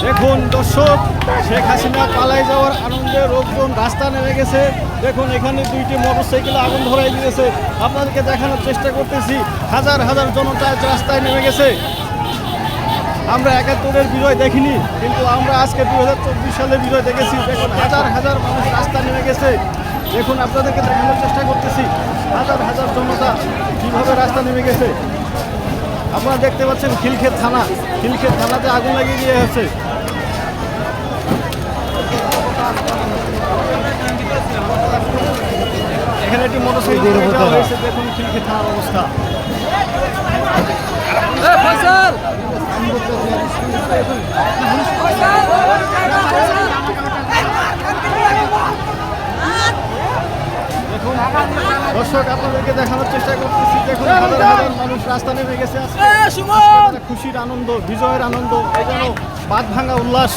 দেখুন দর্শক, শেখ হাসিনা পালাই যাওয়ার আনন্দে লোকজন রাস্তা নেমে গেছে। দেখুন এখানে দুইটি মোটরসাইকেলে আগুন ধরাই দিয়েছে। আপনাদেরকে দেখানোর চেষ্টা করতেছি, হাজার হাজার জনতা রাস্তায় নেমে গেছে। আমরা ৭১-এর বিজয় দেখিনি, কিন্তু আমরা আজকে ২০২৪ সালে বিজয় দেখেছি। দেখুন হাজার হাজার মানুষ রাস্তা নেমে গেছে। দেখুন আপনাদেরকে দেখানোর চেষ্টা করতেছি, হাজার হাজার জনতা কীভাবে রাস্তা নেমে গেছে। আপনারা দেখতে পাচ্ছেন খিলক্ষেত থানাতে আগুন লাগিয়ে দিয়ে হচ্ছে। এখানে একটি মোটরসাইকেল হয়েছে। দেখুন খিলক্ষেত থানার অবস্থা। দেখুন দর্শক, আপনাদেরকে দেখানোর চেষ্টা করতেছি। দেখুন হাজার হাজার মানুষ রাস্তা নেমে গেছে। খুশির আনন্দ, বিজয়ের আনন্দ, যেন বাঁধ ভাঙা উল্লাস।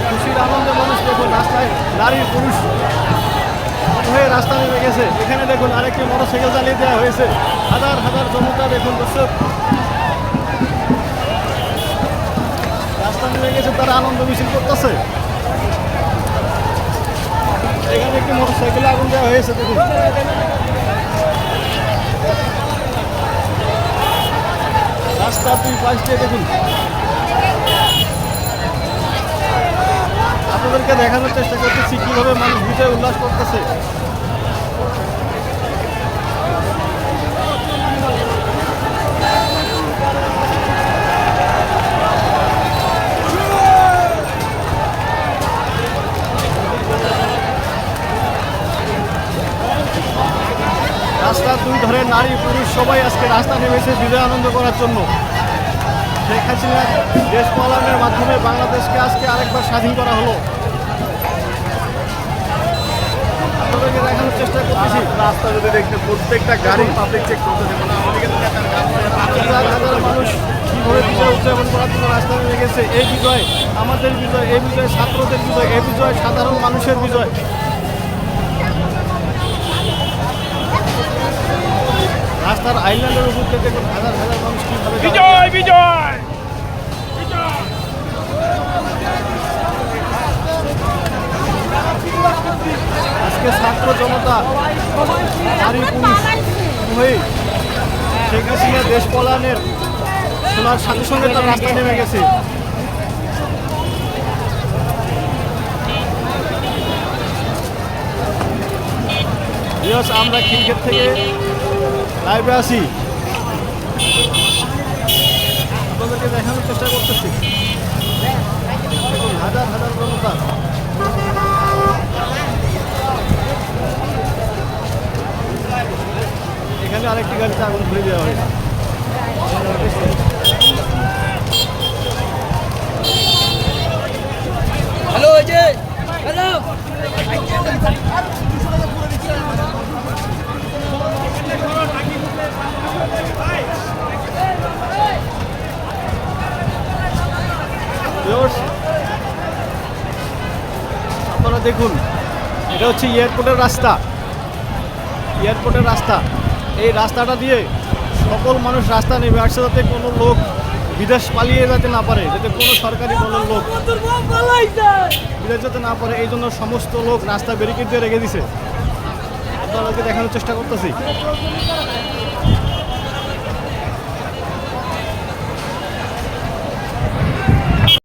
খুশির আনন্দে মানুষ দেখুন রাস্তায় নারী পুরুষ হয়ে রাস্তা নেমে গেছে। এখানে দেখুন আরেকটি মোটরসাইকেল চালিয়ে দেওয়া হয়েছে। হাজার হাজার জনতা দেখুন দর্শক রাস্তা নেমে গেছে, তারা আনন্দ মিছিল করতেছে। এখানে একটি মোটরসাইকেলে আগুন দেওয়া হয়েছে। দেখুন রাস্তা দুই পাশ দিয়ে দেখুন। আপনাদেরকে দেখানোর চেষ্টা করতেছি কীভাবে মানুষ বিজয় উল্লাস করতেছে। রাস্তা দুই ধরে নারী পুরুষ সবাই আজকে রাস্তা নেমেছে বিজয় আনন্দ করার জন্য। শেখ হাসিনা দেশ পালনের মাধ্যমে বাংলাদেশকে আজকে আরেকবার স্বাধীন করা হলো। আপনাদেরকে দেখানোর চেষ্টা করতেছি রাস্তা যদি দেখতে প্রত্যেকটা গাড়ি পাবলিক চেক করতে দেবো না। হাজার হাজার মানুষ কীভাবে বিজয় উদযাপন করার জন্য রাস্তা নেমে গেছে। এই বিজয় আমাদের বিজয়, এই বিজয় ছাত্রদের বিজয়, এই বিজয় সাধারণ মানুষের বিজয়। রাস্তার আইল্যান্ডের উপর থেকে দেখুন হাজার হাজার মানুষ কীভাবে বিজয় বিজয়। আজকে ছাত্র জনতা নারী পুরুষ হয়ে শেখ হাসিনা দেশ পলায়নের শোনার সাথে সঙ্গে তার রাস্তা নেমে গেছে। আমরা খিলক্ষেত থেকে লাইভে আছি, আপনাদেরকে দেখানোর চেষ্টা করতেছি। হাজার হাজার জনতা এখানে আরেকটি গাড়িতে আগুন ধরে দেওয়া হয়েছে। হ্যালো হ্যালো আপনারা দেখুন, এটা হচ্ছে এয়ারপোর্টের রাস্তা। এই রাস্তাটা দিয়ে সকল মানুষ রাস্তা নেমে আসছে, যাতে কোনো লোক বিদেশ পালিয়ে যেতে না পারে, যাতে কোনো সরকারি কোনো লোক বিদেশ যেতে না পারে। এই জন্য সমস্ত লোক রাস্তা ব্যারিকেড দিয়ে রেখে দিছে। আপনাদেরকে দেখানোর চেষ্টা করতেছি।